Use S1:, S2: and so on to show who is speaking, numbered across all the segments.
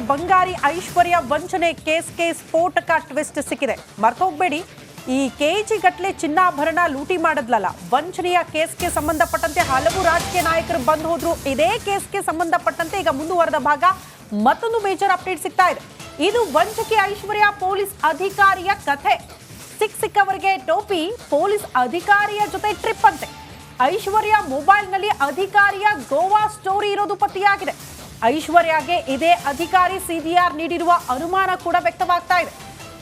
S1: ಬಂಗಾರಿ ಐಶ್ವರ್ಯ ವಂಚನೆ ಕೇಸ್ಗೆ ಸ್ಫೋಟಕ ಟ್ವಿಸ್ಟ್ ಸಿಕ್ಕಿದೆ. ಮರ್ತೋಗ್ಬೇಡಿ, ಈ ಕೆಜಿ ಗಟ್ಟಲೆ ಚಿನ್ನಾಭರಣ ಲೂಟಿ ಮಾಡಿದ್ಲಲ್ಲ, ವಂಚನೆಯ ಕೇಸ್ಗೆ ಸಂಬಂಧಪಟ್ಟಂತೆ ಹಲವು ರಾಜಕೀಯ ನಾಯಕರು ಬಂದು ಹೋದ್ರು. ಇದೇ ಕೇಸ್ಗೆ ಸಂಬಂಧಪಟ್ಟಂತೆ ಈಗ ಮುಂದುವರೆದ ಭಾಗ ಮತ್ತೊಂದು ಮೇಜರ್ ಅಪ್ಡೇಟ್ ಸಿಗ್ತಾ ಇದೆ. ಇದು ವಂಚಕಿ ಐಶ್ವರ್ಯ ಪೊಲೀಸ್ ಅಧಿಕಾರಿಯ ಕಥೆ. ಸಿಕ್ಕವರಿಗೆ ಟೋಪಿ, ಪೊಲೀಸ್ ಅಧಿಕಾರಿಯ ಜೊತೆ ಟ್ರಿಪ್ ಅಂತೆ. ಐಶ್ವರ್ಯ ಮೊಬೈಲ್ನಲ್ಲಿ ಅಧಿಕಾರಿಯ ಗೋವಾ ಸ್ಟೋರಿ ಇರೋದು ಪತ್ತೆಯಾಗಿದೆ. ಐಶ್ವರ್ಯಗೆ ಇದೇ ಅಧಿಕಾರಿ ಸಿಡಿಆರ್ ನೀಡಿರುವ ಅನುಮಾನ ಕೂಡ ವ್ಯಕ್ತವಾಗ್ತಾ ಇದೆ.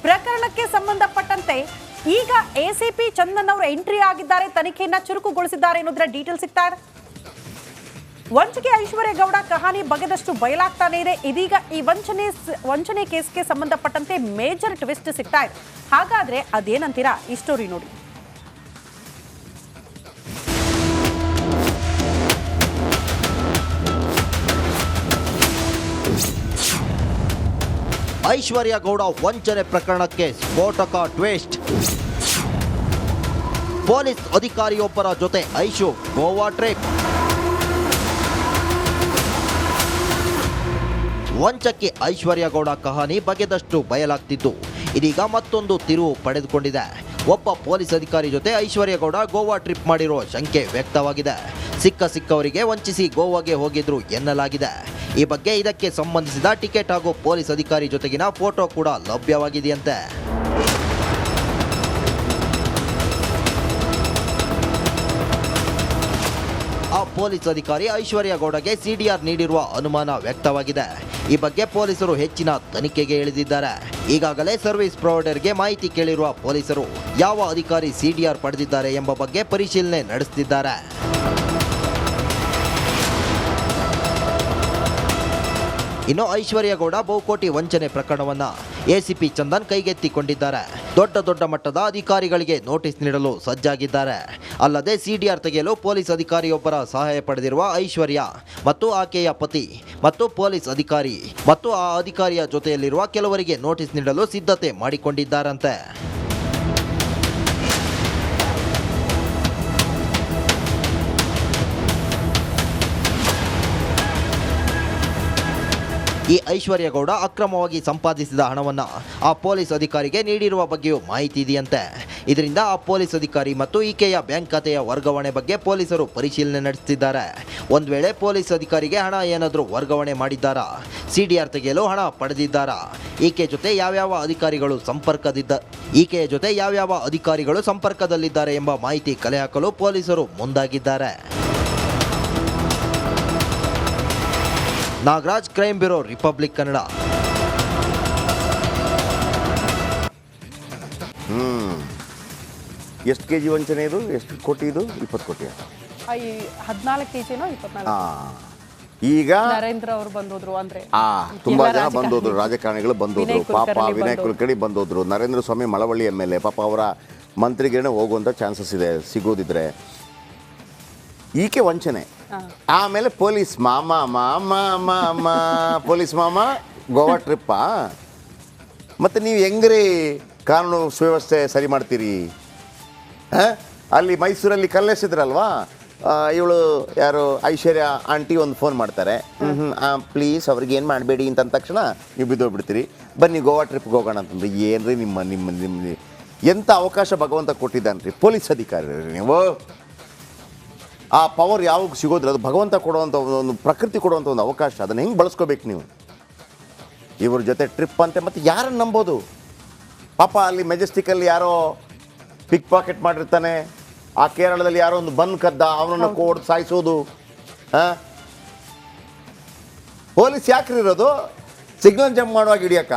S1: ಪ್ರಕರಣಕ್ಕೆ ಸಂಬಂಧಪಟ್ಟಂತೆ ಈಗ ಎಸಿಪಿ ಚಂದನ್ ಅವರು ಎಂಟ್ರಿ ಆಗಿದ್ದಾರೆ, ತನಿಖೆಯನ್ನ ಚುರುಕುಗೊಳಿಸಿದ್ದಾರೆ ಅನ್ನೋದರ ಡೀಟೇಲ್ ಸಿಗ್ತಾ ಇದೆ. ವಂಚಕಿ ಐಶ್ವರ್ಯ ಗೌಡ ಕಹಾನಿ ಬಗೆದಷ್ಟು ಬಯಲಾಗ್ತಾನೆ ಇದೆ. ಇದೀಗ ಈ ವಂಚನೆ ಕೇಸ್ಗೆ ಸಂಬಂಧಪಟ್ಟಂತೆ ಮೇಜರ್ ಟ್ವಿಸ್ಟ್ ಸಿಗ್ತಾ ಇದೆ. ಹಾಗಾದ್ರೆ ಅದೇನಂತೀರಾ? ಈ ಸ್ಟೋರಿ ನೋಡಿ.
S2: ಐಶ್ವರ್ಯ ಗೌಡ ವಂಚನೆ ಪ್ರಕರಣಕ್ಕೆ ಸ್ಫೋಟಕ ಟ್ವಿಸ್ಟ್. ಪೊಲೀಸ್ ಅಧಿಕಾರಿಯೊಬ್ಬರ ಜೊತೆ ಐಶು ಗೋವಾ ಟ್ರಿಪ್. ವಂಚಕಿ ಐಶ್ವರ್ಯ ಗೌಡ ಕಹಾನಿ ಬಗೆದಷ್ಟು ಬಯಲಾಗ್ತಿದ್ದು ಇದೀಗ ಮತ್ತೊಂದು ತಿರುವು ಪಡೆದುಕೊಂಡಿದೆ. ಒಬ್ಬ ಪೊಲೀಸ್ ಅಧಿಕಾರಿ ಜೊತೆ ಐಶ್ವರ್ಯ ಗೌಡ ಗೋವಾ ಟ್ರಿಪ್ ಮಾಡಿರೋ ಶಂಕೆ ವ್ಯಕ್ತವಾಗಿದೆ. ಸಿಕ್ಕವರಿಗೆ ವಂಚಿಸಿ ಗೋವಾಗೆ ಹೋಗಿದ್ರು ಎನ್ನಲಾಗಿದೆ. ಈ ಬಗ್ಗೆ ಇದಕ್ಕೆ ಸಂಬಂಧಿಸಿದ ಟಿಕೆಟ್ ಹಾಗೂ ಪೊಲೀಸ್ ಅಧಿಕಾರಿ ಜೊತೆಗಿನ ಫೋಟೋ ಕೂಡ ಲಭ್ಯವಾಗಿದೆಯಂತೆ. ಆ ಪೊಲೀಸ್ ಅಧಿಕಾರಿ ಐಶ್ವರ್ಯ ಗೌಡಗೆ ಸಿಡಿಆರ್ ನೀಡಿರುವ ಅನುಮಾನ ವ್ಯಕ್ತವಾಗಿದೆ. ಈ ಬಗ್ಗೆ ಪೊಲೀಸರು ಹೆಚ್ಚಿನ ತನಿಖೆಗೆ ಇಳಿದಿದ್ದಾರೆ. ಈಗಾಗಲೇ ಸರ್ವಿಸ್ ಪ್ರೊವೈಡರ್ಗೆ ಮಾಹಿತಿ ಕೇಳಿರುವ ಪೊಲೀಸರು ಯಾವ ಅಧಿಕಾರಿ ಸಿಡಿಆರ್ ಪಡೆದಿದ್ದಾರೆ ಎಂಬ ಬಗ್ಗೆ ಪರಿಶೀಲನೆ ನಡೆಸುತ್ತಿದ್ದಾರೆ. ಇನ್ನು ಐಶ್ವರ್ಯ ಗೌಡ ಬಹುಕೋಟಿ ವಂಚನೆ ಪ್ರಕರಣವನ್ನ ಎಸಿಪಿ ಚಂದನ್ ಕೈಗೆತ್ತಿಕೊಂಡಿದ್ದಾರೆ. ದೊಡ್ಡ ಮಟ್ಟದ ಅಧಿಕಾರಿಗಳಿಗೆ ನೋಟಿಸ್ ನೀಡಲು ಸಜ್ಜಾಗಿದ್ದಾರೆ. ಅಲ್ಲದೆ ಸಿಡಿಆರ್ ತೆಗೆಯಲು ಪೊಲೀಸ್ ಅಧಿಕಾರಿಯೊಬ್ಬರ ಸಹಾಯ ಪಡೆದಿರುವ ಐಶ್ವರ್ಯ ಮತ್ತು ಆಕೆಯ ಪತಿ ಮತ್ತು ಪೊಲೀಸ್ ಅಧಿಕಾರಿ ಮತ್ತು ಆ ಅಧಿಕಾರಿಯ ಜೊತೆಯಲ್ಲಿರುವ ಕೆಲವರಿಗೆ ನೋಟಿಸ್ ನೀಡಲು ಸಿದ್ಧತೆ ಮಾಡಿಕೊಂಡಿದ್ದಾರಂತೆ. ಈ ಐಶ್ವರ್ಯ ಗೌಡ ಅಕ್ರಮವಾಗಿ ಸಂಪಾದಿಸಿದ ಹಣವನ್ನು ಆ ಪೊಲೀಸ್ ಅಧಿಕಾರಿಗೆ ನೀಡಿರುವ ಬಗ್ಗೆಯೂ ಮಾಹಿತಿ ಇದೆಯಂತೆ. ಇದರಿಂದ ಆ ಪೊಲೀಸ್ ಅಧಿಕಾರಿ ಮತ್ತು ಈಕೆಯ ಬ್ಯಾಂಕ್ ಖಾತೆಯ ವರ್ಗಾವಣೆ ಬಗ್ಗೆ ಪೊಲೀಸರು ಪರಿಶೀಲನೆ ನಡೆಸುತ್ತಿದ್ದಾರೆ. ಒಂದು ವೇಳೆ ಪೊಲೀಸ್ ಅಧಿಕಾರಿಗೆ ಹಣ ಏನಾದರೂ ವರ್ಗಾವಣೆ ಮಾಡಿದ್ದಾರಾ, ಸಿಡಿಆರ್ ತೆಗೆಯಲು ಹಣ ಪಡೆದಿದ್ದಾರಾ, ಈಕೆಯ ಜೊತೆ ಯಾವ್ಯಾವ ಅಧಿಕಾರಿಗಳು ಸಂಪರ್ಕದಲ್ಲಿದ್ದಾರೆ ಎಂಬ ಮಾಹಿತಿ ಕಲೆ ಹಾಕಲು ಪೊಲೀಸರು ಮುಂದಾಗಿದ್ದಾರೆ. Nagaraj, crime bureau, republic Kannada.
S3: ಎಷ್ಟು ಕೆಜಿ ವಂಚನೆ ಇದು? ಎಷ್ಟು ಕೋಟಿ ಇದು? 20 ಕೋಟಿ.
S1: 14 ಕೆಜಿನೋ 24.
S3: ಈಗ
S1: ನರೇಂದ್ರ ಅವರು ಬಂದೋದ್ರು, ಅಂದ್ರೆ
S3: ತುಂಬಾ ಜನ ಬಂದೋದ್ರು, ರಾಜಕಾರಣಿಗಳು ಬಂದೋದ್ರು. ಪಾಪ ವಿನಯ್ ಕುಲಕರ್ಣಿ ಬಂದೋದ್ರು, ನರೇಂದ್ರ ಸ್ವಾಮಿ ಮಳವಳ್ಳಿ MLA ಪಾಪ ಅವರ ಮಂತ್ರಿಗೇನೆ ಹೋಗುವಂಥ ಚಾನ್ಸಸ್ ಇದೆ ಸಿಗೋದಿದ್ರೆ. ಈಕೆ ವಂಚನೆ. ಆಮೇಲೆ ಪೊಲೀಸ್ ಪೊಲೀಸ್ ಮಾಮ ಗೋವಾ ಟ್ರಿಪ್ಪ. ಮತ್ತು ನೀವು ಹೆಂಗ್ರಿ ಕಾನೂನು ಸುವ್ಯವಸ್ಥೆ ಸರಿ ಮಾಡ್ತೀರಿ? ಅಲ್ಲಿ ಮೈಸೂರಲ್ಲಿ ಕಲ್ಲೆಸಿದ್ರಲ್ವಾ, ಇವಳು ಯಾರು ಐಶ್ವರ್ಯ ಆಂಟಿ ಒಂದು ಫೋನ್ ಮಾಡ್ತಾರೆ, ಪ್ಲೀಸ್ ಅವ್ರಿಗೆ ಏನು ಮಾಡಬೇಡಿ ಅಂತ ತಕ್ಷಣ ನೀವು ಬಿದ್ದೋಗ್ಬಿಡ್ತೀರಿ, ಬನ್ನಿ ಗೋವಾ ಟ್ರಿಪ್ಗೆ ಹೋಗೋಣ ಅಂತಂದ್ರೆ ಏನ್ರಿ ನಿಮ್ಮ ಎಂಥ ಅವಕಾಶ ಭಗವಂತ ಕೊಟ್ಟಿದ್ದಾನೆ ರೀ ಪೊಲೀಸ್ ಅಧಿಕಾರಿ ನೀವು. ಆ ಪವರ್ ಯಾವಾಗ ಸಿಗೋದ್ರೆ ಅದು ಭಗವಂತ ಕೊಡುವಂಥ ಒಂದು ಪ್ರಕೃತಿ ಕೊಡುವಂಥ ಒಂದು ಅವಕಾಶ, ಅದನ್ನು ಹೆಂಗೆ ಬಳಸ್ಕೋಬೇಕು ನೀವು? ಇವ್ರ ಜೊತೆ ಟ್ರಿಪ್ ಅಂತೆ, ಮತ್ತು ಯಾರನ್ನು ನಂಬೋದು? ಪಾಪ ಅಲ್ಲಿ ಮೆಜೆಸ್ಟಿಕಲ್ಲಿ ಯಾರೋ ಪಿಕ್ ಪಾಕೆಟ್ ಮಾಡಿರ್ತಾನೆ, ಆ ಕೇರಳದಲ್ಲಿ ಯಾರೋ ಒಂದು ಬನ್ ಕದ್ದ, ಅವನನ್ನು ಕೋಡ್ ಸಾಯಿಸೋದು. ಪೊಲೀಸ್ ಯಾಕ್ರಿ ಇರೋದು? ಸಿಗ್ನಲ್ ಜಂಪ್ ಮಾಡುವಾಗ ಹಿಡಿಯಕ್ಕ?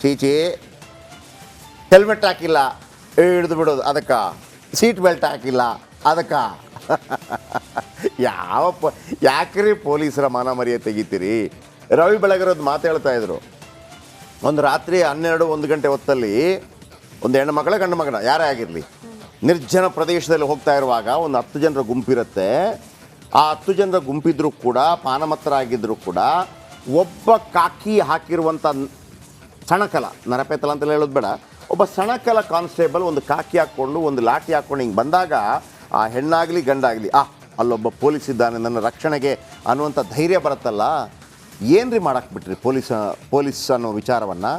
S3: ಚೀಚಿ, ಹೆಲ್ಮೆಟ್ ಹಾಕಿಲ್ಲ ಹಿಡಿದು ಬಿಡೋದು ಅದಕ್ಕೆ, ಸೀಟ್ ಬೆಲ್ಟ್ ಹಾಕಿಲ್ಲ ಅದಕ್ಕೆ. ಯಾಕ್ರಿ ಪೊಲೀಸರ ಮಾನ ಮರ್ಯಾದೆ ತೆಗಿತೀರಿ? ರವಿ ಬೆಳಗರದ್ದು ಮಾತಾಡ್ತಾ ಇದ್ರು, ಒಂದು ರಾತ್ರಿ 12-1 ಗಂಟೆ ಹೊತ್ತಲ್ಲಿ ಒಂದು ಹೆಣ್ಣು ಮಗಳ ಗಂಡು ಮಗನ ಯಾರೇ ಆಗಿರಲಿ ನಿರ್ಜನ ಪ್ರದೇಶದಲ್ಲಿ ಹೋಗ್ತಾ ಇರುವಾಗ ಒಂದು 10 ಜನರ ಗುಂಪಿರುತ್ತೆ. ಆ 10 ಜನರ ಗುಂಪಿದ್ರೂ ಕೂಡ, ಪಾನಮತ್ತರಾಗಿದ್ದರೂ ಕೂಡ, ಒಬ್ಬ ಕಾಕಿ ಹಾಕಿರುವಂಥ ಸಣಕಲ, ನರಪೇತಲ ಅಂತೆಲ್ಲ ಹೇಳೋದು ಬೇಡ, ಒಬ್ಬ ಸಣಕಲ ಕಾನ್ಸ್ಟೇಬಲ್ ಒಂದು ಕಾಕಿ ಹಾಕ್ಕೊಂಡು ಒಂದು ಲಾಠಿ ಹಾಕ್ಕೊಂಡು ಹಿಂಗೆ ಬಂದಾಗ ಆ ಹೆಣ್ಣಾಗಲಿ ಗಂಡಾಗಲಿ ಅಲ್ಲೊಬ್ಬ ಪೊಲೀಸ್ ಇದ್ದಾನೆ ನನ್ನ ರಕ್ಷಣೆಗೆ ಅನ್ನುವಂಥ ಧೈರ್ಯ ಬರುತ್ತಲ್ಲ, ಏನ್ರಿ ಮಾಡಕ್ಕೆ ಬಿಟ್ರಿ ಪೊಲೀಸ್ ಅನ್ನೋ ವಿಚಾರವನ್ನು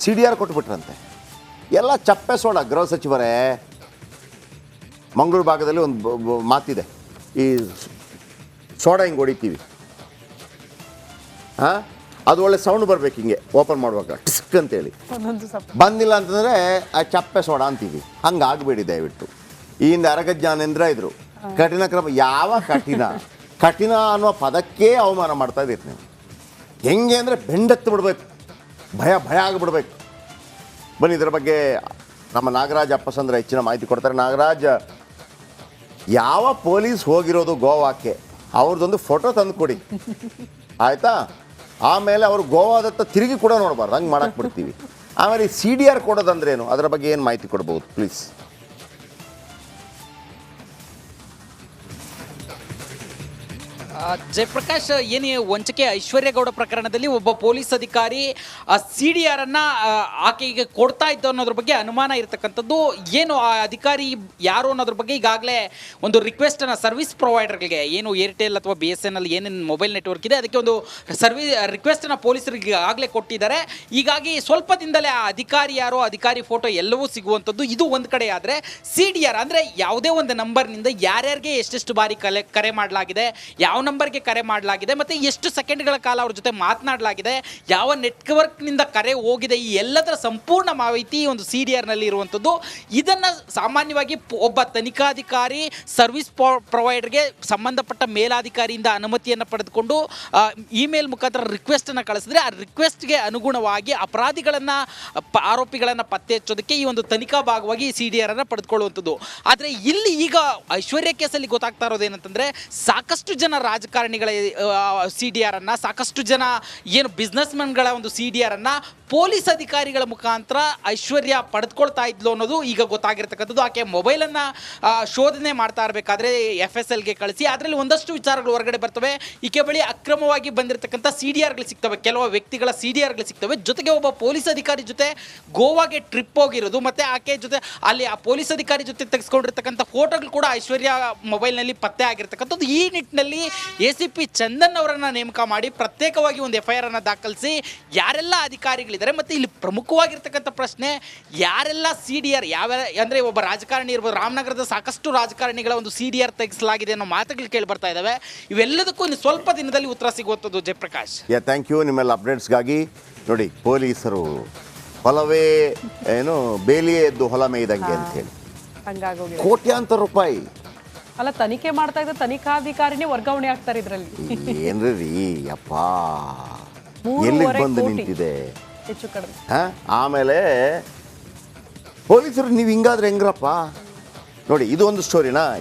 S3: CDR ಕೊಟ್ಬಿಟ್ರಂತೆ. ಎಲ್ಲ ಚಪ್ಪೆ ಸೋಡ. ಗೃಹ ಸಚಿವರೇ, ಮಂಗಳೂರು ಭಾಗದಲ್ಲಿ ಒಂದು ಮಾತಿದೆ, ಈ ಸೋಡಾ ಹಿಂಗೆ ಹೊಡಿತೀವಿ, ಹಾಂ, ಅದು ಒಳ್ಳೆ ಸೌಂಡ್ ಬರ್ಬೇಕು, ಹಿಂಗೆ ಓಪನ್ ಮಾಡುವಾಗ ಟಿಸ್ಕ್ ಅಂತೇಳಿ. ಬಂದಿಲ್ಲ ಅಂತಂದರೆ ಆ ಚಪ್ಪೆ ಸೋಡಾ ಅಂತೀವಿ. ಹಂಗೆ ಆಗಬೇಡಿ ದಯವಿಟ್ಟು. ಈ ಹಿಂದೆ ಅರಗ ಜ್ಞಾನೇಂದ್ರ ಇದ್ರು, ಕಠಿಣ ಕ್ರಮ. ಯಾವ ಕಠಿಣ ಅನ್ನುವ ಪದಕ್ಕೆ ಅವಮಾನ ಮಾಡ್ತಾ ಇದ್ದೀರಿ ನೀವು. ಹೆಂಗೆ ಅಂದರೆ ಬೆಂಡೆತ್ತು ಬಿಡ್ಬೇಕು, ಭಯ ಆಗಿಬಿಡ್ಬೇಕು. ಬನ್ನಿ, ಇದರ ಬಗ್ಗೆ ನಮ್ಮ ನಾಗರಾಜ್ ಅಪ್ಪಸಂದ್ರ ಹೆಚ್ಚಿನ ಮಾಹಿತಿ ಕೊಡ್ತಾರೆ. ನಾಗರಾಜ್, ಯಾವ ಪೊಲೀಸ್ ಹೋಗಿರೋದು ಗೋವಾಕ್ಕೆ, ಅವ್ರದ್ದೊಂದು ಫೋಟೋ ತಂದು ಕೊಡಿ ಆಯಿತಾ? ಆಮೇಲೆ ಅವರು ಗೋವಾದತ್ತ ತಿರುಗಿ ಕೂಡ ನೋಡಬಾರ್ದು, ಹಂಗೆ ಮಾಡಕ್ಕೆ ಬಿಡ್ತೀವಿ. ಆಮೇಲೆ ಈ CDR ಕೊಡೋದಂದ್ರೇನು, ಅದರ ಬಗ್ಗೆ ಏನು ಮಾಹಿತಿ ಕೊಡ್ಬೋದು ಪ್ಲೀಸ್?
S4: ಜಯಪ್ರಕಾಶ್, ಏನು ವಂಚಕೆ ಐಶ್ವರ್ಯಗೌಡ ಪ್ರಕರಣದಲ್ಲಿ ಒಬ್ಬ ಪೊಲೀಸ್ ಅಧಿಕಾರಿ CDR ಅನ್ನ ಆಕೆಗೆ ಕೊಡ್ತಾ ಇದ್ದ ಅನ್ನೋದ್ರ ಬಗ್ಗೆ ಅನುಮಾನ ಇರತಕ್ಕಂಥದ್ದು. ಏನು ಆ ಅಧಿಕಾರಿ ಯಾರು ಅನ್ನೋದ್ರ ಬಗ್ಗೆ ಈಗಾಗಲೇ ಒಂದು ರಿಕ್ವೆಸ್ಟನ್ನು ಸರ್ವಿಸ್ ಪ್ರೊವೈಡರ್ಗಳಿಗೆ, ಏನು ಏರ್ಟೆಲ್ ಅಥವಾ BSNL ಏನೇನು ಮೊಬೈಲ್ ನೆಟ್ವರ್ಕ್ ಇದೆ ಅದಕ್ಕೆ ಒಂದು ರಿಕ್ವೆಸ್ಟನ್ನು ಪೊಲೀಸರಿಗೆ ಆಗಲೇ ಕೊಟ್ಟಿದ್ದಾರೆ. ಹೀಗಾಗಿ ಸ್ವಲ್ಪ ದಿನದಲ್ಲೇ ಆ ಅಧಿಕಾರಿ ಯಾರೋ, ಅಧಿಕಾರಿ ಫೋಟೋ ಎಲ್ಲವೂ ಸಿಗುವಂಥದ್ದು. ಇದು ಒಂದು ಕಡೆ ಆದರೆ CDR ಅಂದರೆ ಯಾವುದೇ ಒಂದು ನಂಬರ್ನಿಂದ ಯಾರ್ಯಾರಿಗೆ ಎಷ್ಟೆಷ್ಟು ಬಾರಿ ಕರೆ ಮಾಡಲಾಗಿದೆ, ಯಾವ ನಂಬರ್ಗೆ ಕರೆ ಮಾಡಲಾಗಿದೆ, ಮತ್ತು ಎಷ್ಟು ಸೆಕೆಂಡ್ಗಳ ಕಾಲ ಅವ್ರ ಜೊತೆ ಮಾತನಾಡಲಾಗಿದೆ, ಯಾವ ನೆಟ್ವರ್ಕ್ನಿಂದ ಕರೆ ಹೋಗಿದೆ, ಈ ಎಲ್ಲದರ ಸಂಪೂರ್ಣ ಮಾಹಿತಿ ಒಂದು CDRನಲ್ಲಿ ಇರುವಂಥದ್ದು. ಇದನ್ನು ಸಾಮಾನ್ಯವಾಗಿ ಒಬ್ಬ ತನಿಖಾಧಿಕಾರಿ ಸರ್ವಿಸ್ ಪ್ರೊವೈಡರ್ಗೆ ಸಂಬಂಧಪಟ್ಟ ಮೇಲಾಧಿಕಾರಿಯಿಂದ ಅನುಮತಿಯನ್ನು ಪಡೆದುಕೊಂಡು ಇಮೇಲ್ ಮುಖಾಂತರ ರಿಕ್ವೆಸ್ಟನ್ನು ಕಳಿಸಿದ್ರೆ ಆ ರಿಕ್ವೆಸ್ಟ್ಗೆ ಅನುಗುಣವಾಗಿ ಅಪರಾಧಿಗಳನ್ನು, ಆರೋಪಿಗಳನ್ನು ಪತ್ತೆ ಹಚ್ಚೋದಕ್ಕೆ ಈ ಒಂದು ತನಿಖಾ ಭಾಗವಾಗಿ CDRನ್ನು ಪಡೆದುಕೊಳ್ಳುವಂಥದ್ದು. ಆದರೆ ಇಲ್ಲಿ ಈಗ ಐಶ್ವರ್ಯ ಕೇಸಲ್ಲಿ ಗೊತ್ತಾಗ್ತಾ ಇರೋದೇನಂತಂದರೆ, ಸಾಕಷ್ಟು ಜನ ರಾಜಕಾರಣಿಗಳ CDR ಅನ್ನ, ಸಾಕಷ್ಟು ಜನ ಏನು ಬಿಸ್ನೆಸ್ ಮ್ಯಾನ್ಗಳ ಒಂದು CDR ಅನ್ನ ಪೊಲೀಸ್ ಅಧಿಕಾರಿಗಳ ಮುಖಾಂತರ ಐಶ್ವರ್ಯ ಪಡೆದುಕೊಳ್ತಾ ಇದ್ಲು ಅನ್ನೋದು ಈಗ ಗೊತ್ತಾಗಿರ್ತಕ್ಕಂಥದ್ದು. ಆಕೆ ಮೊಬೈಲನ್ನು ಶೋಧನೆ ಮಾಡ್ತಾ ಇರಬೇಕಾದ್ರೆ FSLಗೆ ಕಳಿಸಿ ಅದರಲ್ಲಿ ಒಂದಷ್ಟು ವಿಚಾರಗಳು ಹೊರಗಡೆ ಬರ್ತವೆ. ಈಕೆ ಬಳಿ ಅಕ್ರಮವಾಗಿ ಬಂದಿರತಕ್ಕಂಥ CDRಗಳು ಸಿಗ್ತವೆ, ಕೆಲವು ವ್ಯಕ್ತಿಗಳ CDRಗಳು ಸಿಗ್ತವೆ. ಜೊತೆಗೆ ಒಬ್ಬ ಪೊಲೀಸ್ ಅಧಿಕಾರಿ ಜೊತೆ ಗೋವಾಗೆ ಟ್ರಿಪ್ ಹೋಗಿರೋದು, ಮತ್ತು ಆಕೆ ಜೊತೆ ಅಲ್ಲಿ ಆ ಪೊಲೀಸ್ ಅಧಿಕಾರಿ ಜೊತೆ ತೆಗೆಸ್ಕೊಂಡಿರ್ತಕ್ಕಂಥ ಫೋಟೋಗಳು ಕೂಡ ಐಶ್ವರ್ಯ ಮೊಬೈಲ್ನಲ್ಲಿ ಪತ್ತೆ ಆಗಿರ್ತಕ್ಕಂಥದ್ದು. ಈ ನಿಟ್ಟಿನಲ್ಲಿ ACP ಚಂದನ್ ಅವರನ್ನು ನೇಮಕ ಮಾಡಿ ಪ್ರತ್ಯೇಕವಾಗಿ ಒಂದು FIR ಅನ್ನು ದಾಖಲಿಸಿ ಯಾರೆಲ್ಲ ಅಧಿಕಾರಿಗಳಿದ್ದಾರೆ, ಮತ್ತು ಇಲ್ಲಿ ಪ್ರಮುಖವಾಗಿರ್ತಕ್ಕಂಥ ಪ್ರಶ್ನೆ, ಯಾರೆಲ್ಲ CDR ಅಂದರೆ ಒಬ್ಬ ರಾಜಕಾರಣಿ ಇರ್ಬೋದು, ರಾಮನಗರದ ಸಾಕಷ್ಟು ರಾಜಕಾರಣಿಗಳ ಒಂದು CDR ತೆಗೆಸಲಾಗಿದೆ ಅನ್ನೋ ಮಾತುಗಳು ಕೇಳಿ ಬರ್ತಾ ಇದ್ದಾವೆ. ಇವೆಲ್ಲದಕ್ಕೂ ಇನ್ನು ಸ್ವಲ್ಪ ದಿನದಲ್ಲಿ ಉತ್ತರ ಸಿಗುವಂಥದ್ದು. ಜಯಪ್ರಕಾಶ್,
S3: ಥ್ಯಾಂಕ್ ಯು ನಿಮ್ಮೆಲ್ಲ ಅಪ್ಡೇಟ್ಸ್ಗಾಗಿ. ನೋಡಿ, ಪೊಲೀಸರು ಹೊಲವೇ ಏನು ಬೇಲಿಯೇ ಎದ್ದು ಹೊಲ ಮೇಯ್ದಂಗೆ ಅಂತ ಹೇಳಿ
S1: ಹಂಗಾಗೋಗಿದೆ.
S3: ಕೋಟ್ಯಾಂತರ ರೂಪಾಯಿ
S1: ಅಲ್ಲ, ತನಿಖೆ ಮಾಡ್ತಾ ಇದ್ದ ತನಿಖಾಧಿಕಾರಿನೇ ವರ್ಗಾವಣೆ ಆಗ್ತಾರೆ ಇದರಲ್ಲಿ.
S3: ಏನ್ರಿ ಅಪ್ಪ, ಎಲ್ಲಿಗೆ ಬಂದು ನಿಂತಿದೆ
S1: ಹೆಚ್ಚು ಕಡಿಮೆ.
S3: ಆಮೇಲೆ ಪೊಲೀಸರು ನೀವು ಹಿಂಗಾದ್ರೆ ಹೆಂಗ್ರಪ್ಪ? ನೋಡಿ, ಇದು ಒಂದು ಸ್ಟೋರಿನಾ.